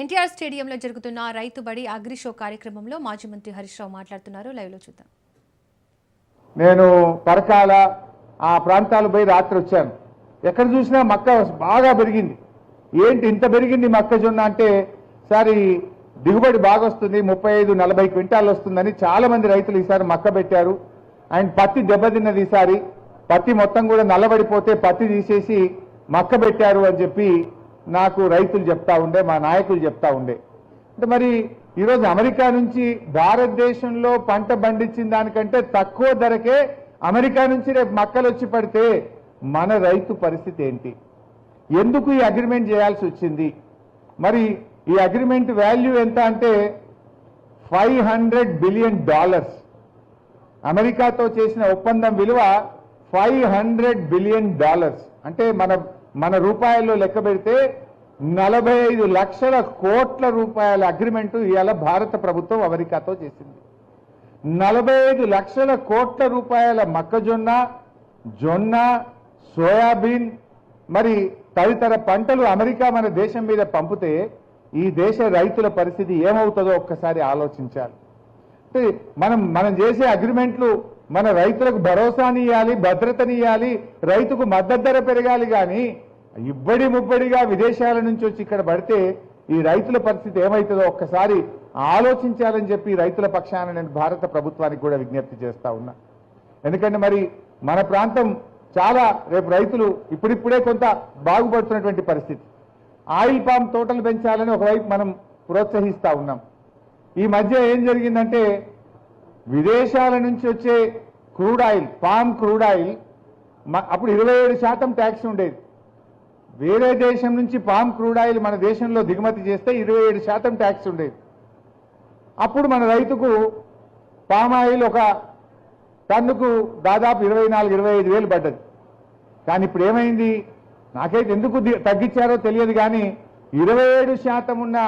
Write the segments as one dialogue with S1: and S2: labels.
S1: ఎన్టీఆర్ స్టేడియంలో జరుగుతున్న రైతు బడి అగ్రి షో కార్యక్రమంలో మాజీ మంత్రి హరీష్ రావు మాట్లాడుతున్నారు. లైవ్ లో చూద్దాం.
S2: నేను పరకాల ఆ ప్రాంతాలు పోయి రాత్రి వచ్చాను. ఎక్కడ చూసినా మక్క బాగా పెరిగింది. ఏంటి ఇంత పెరిగింది మొక్కజొన్న అంటే, సారి దిగుబడి బాగా వస్తుంది, 35-40 క్వింటాలు వస్తుందని చాలా మంది రైతులు ఈసారి మక్క పెట్టారు. అండ్ పత్తి దెబ్బతిన్నది, ఈసారి పత్తి మొత్తం కూడా నల్లబడిపోతే పత్తి తీసేసి మక్క పెట్టారు అని చెప్పి నాకు రైతులు చెప్తా ఉండే, మా నాయకులు చెప్తా ఉండే. అంటే మరి ఈరోజు అమెరికా నుంచి భారతదేశంలో పంట పండించిన దానికంటే తక్కువ ధరకే అమెరికా నుంచి రేపు మక్కలు వచ్చి పడితే మన రైతు పరిస్థితి ఏంటి? ఎందుకు ఈ అగ్రిమెంట్ చేయాల్సి వచ్చింది? మరి ఈ అగ్రిమెంట్ వాల్యూ ఎంత అంటే $500 బిలియన్. అమెరికాతో చేసిన ఒప్పందం విలువ $500 బిలియన్. అంటే మన రూపాయల్లో లెక్క పెడితే 45 లక్షల కోట్ల రూపాయల అగ్రిమెంటు ఇవాళ భారత ప్రభుత్వం అమెరికాతో చేసింది. 45 లక్షల కోట్ల రూపాయల మొక్కజొన్న, జొన్న, సోయాబీన్ మరి తదితర పంటలు అమెరికా మన దేశం మీద పంపితే ఈ దేశ రైతుల పరిస్థితి ఏమవుతుందో ఒక్కసారి ఆలోచించాలి. అంటే మనం చేసే అగ్రిమెంట్లు మన రైతులకు భరోసానియాలి, భద్రతనియాలి, రైతుకు మద్దతు ధర పెరగాలి. కానీ ఇబ్బడి ముబ్బడిగా విదేశాల నుంచి వచ్చి ఇక్కడ పడితే ఈ రైతుల పరిస్థితి ఏమవుతుందో ఒక్కసారి ఆలోచించాలని చెప్పి రైతుల పక్షాన నేను భారత ప్రభుత్వానికి కూడా విజ్ఞప్తి చేస్తా ఉన్నా. ఎందుకంటే మరి మన ప్రాంతం చాలా రేపు రైతులు ఇప్పుడిప్పుడే కొంత బాగుపడుతున్నటువంటి పరిస్థితి. ఆయిల్ పామ్ తోటలు పెంచాలని ఒకవైపు మనం ప్రోత్సహిస్తా ఉన్నాం. ఈ మధ్య ఏం జరిగిందంటే విదేశాల నుంచి వచ్చే crude oil, palm crude oil అప్పుడు 27% ట్యాక్స్ ఉండేది. వేరే దేశం నుంచి పామ్ క్రూడ్ ఆయిల్ మన దేశంలో దిగుమతి చేస్తే 27% ట్యాక్స్ ఉండేది. అప్పుడు మన రైతుకు పామ్ ఆయిల్ ఒక టన్నుకు దాదాపు 24-25 వేలు పడ్డది. కానీ ఇప్పుడు ఏమైంది? నాకైతే ఎందుకు తగ్గించారో తెలియదు, కానీ 27% ఉన్న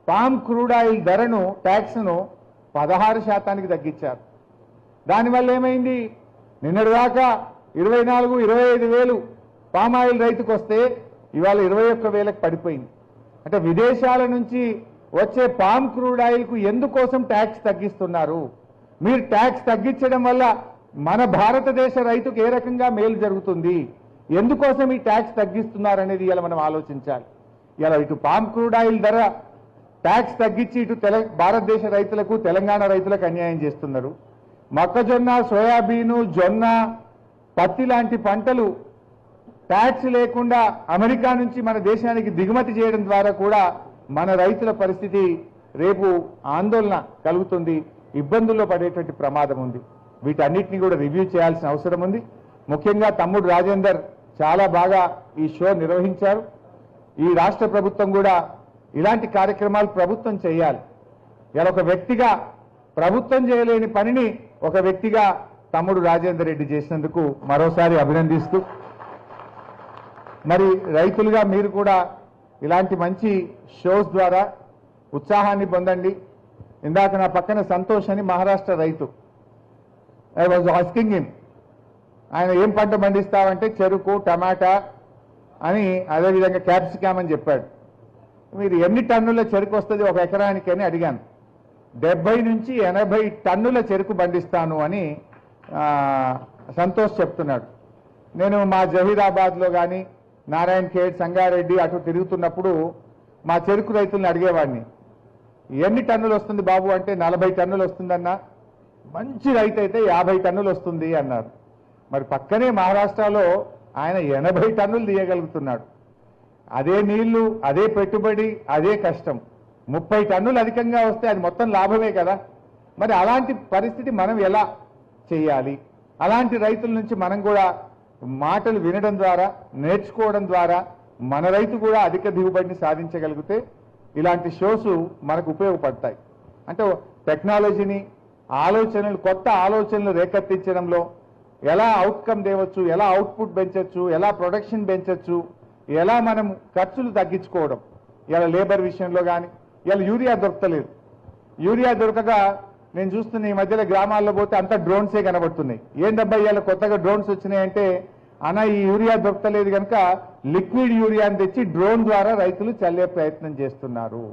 S2: పామ్ క్రూడ్ ఆయిల్ ధరను, ట్యాక్స్ను 16% తగ్గించారు. దానివల్ల ఏమైంది? నిన్నటిదాకా 24-25 వేలు పామ్ ఆయిల్ రైతుకు వస్తే ఇవాళ 21 వేలకు పడిపోయింది. అంటే విదేశాల నుంచి వచ్చే పామ్ క్రూడ్ ఆయిల్కు ఎందుకోసం ట్యాక్స్ తగ్గిస్తున్నారు? మీరు ట్యాక్స్ తగ్గించడం వల్ల మన భారతదేశ రైతుకు ఏ రకంగా మేలు జరుగుతుంది? ఎందుకోసం ఈ ట్యాక్స్ తగ్గిస్తున్నారు అనేది ఇలా మనం ఆలోచించాలి. ఇలా ఇటు పామ్ క్రూడ్ ఆయిల్ ధర ట్యాక్స్ తగ్గించి ఇటు భారతదేశ రైతులకు, తెలంగాణ రైతులకు అన్యాయం చేస్తున్నారు. మొక్కజొన్న, సోయాబీను, జొన్న, పత్తి లాంటి పంటలు ట్యాక్స్ లేకుండా అమెరికా నుంచి మన దేశానికి దిగుమతి చేయడం ద్వారా కూడా మన రైతుల పరిస్థితి రేపు ఆందోళన కలుగుతుంది, ఇబ్బందుల్లో పడేటువంటి ప్రమాదం ఉంది. వీటన్నిటిని కూడా రివ్యూ చేయాల్సిన అవసరం ఉంది. ముఖ్యంగా తమ్ముడు రాజేందర్ చాలా బాగా ఈ షో నిర్వహించారు. ఈ రాష్ట్ర ప్రభుత్వం కూడా ఇలాంటి కార్యక్రమాలు ప్రభుత్వం చేయాలి. ఇలా ఒక వ్యక్తిగా ప్రభుత్వం చేయలేని పనిని ఒక వ్యక్తిగా తమ్ముడు రాజేందర్ రెడ్డి చేసినందుకు మరోసారి అభినందిస్తూ, మరి రైతులుగా మీరు కూడా ఇలాంటి మంచి షోస్ ద్వారా ఉత్సాహాన్ని పొందండి. ఇందాక నా పక్కన సంతోష్ అని మహారాష్ట్ర రైతు, ఐ వాజ్ ఆస్కింగ్ హిమ్, ఆయన ఏం పంట పండిస్తామంటే చెరుకు, టమాటా అని, అదేవిధంగా క్యాప్సికమ్ అని చెప్పాడు. మీరు ఎన్ని టన్నుల చెరుకు వస్తుంది ఒక ఎకరానికి అని అడిగాను. 70 నుంచి 80 టన్నుల చెరుకు పండిస్తాను అని సంతోష్ చెప్తున్నాడు. నేను మా జహీరాబాద్లో కానీ నారాయణ ఖేడ్, సంగారెడ్డి అటు తిరుగుతున్నప్పుడు మా చెరుకు రైతుల్ని అడిగేవాడిని, ఎన్ని టన్నులు వస్తుంది బాబు అంటే 40 టన్నులు వస్తుందన్నా, మంచి రైతు అయితే 50 టన్నులు వస్తుంది అన్నారు. మరి పక్కనే మహారాష్ట్రలో ఆయన 80 టన్నులు తీయగలుగుతున్నాడు. అదే నీళ్లు, అదే పెట్టుబడి, అదే కష్టం. 30 టన్నులు అధికంగా వస్తే అది మొత్తం లాభమే కదా. మరి అలాంటి పరిస్థితి మనం ఎలా చేయాలి? అలాంటి రైతుల నుంచి మనం కూడా మాటలు వినడం ద్వారా, నేర్చుకోవడం ద్వారా మన రైతు కూడా అధిక దిగుబడిని సాధించగలిగితే ఇలాంటి షోస్ మనకు ఉపయోగపడతాయి. అంటే టెక్నాలజీని, ఆలోచనలు, కొత్త ఆలోచనలు రేకెత్తించడంలో ఎలా అవుట్కమ్ తేవచ్చు, ఎలా అవుట్పుట్ పెంచవచ్చు, ఎలా ప్రొడక్షన్ పెంచవచ్చు, ఎలా మనం ఖర్చులు తగ్గించుకోవడం. ఇలా లేబర్ విషయంలో కానీ, ఇలా యూరియా దొరకలేదు. యూరియా దొరకక నేను చూస్తున్న ఈ మధ్యలో గ్రామాల్లో పోతే అంతా డ్రోన్సే కనబడుతున్నాయి. ఏందబ్బా ఇవాళ కొత్తగా డ్రోన్స్ వచ్చినాయంటే, అన్న ఈ యూరియా దొరకలేదు కనుక లిక్విడ్ యూరియాని తెచ్చి డ్రోన్ ద్వారా రైతులు చల్లే ప్రయత్నం చేస్తున్నారు.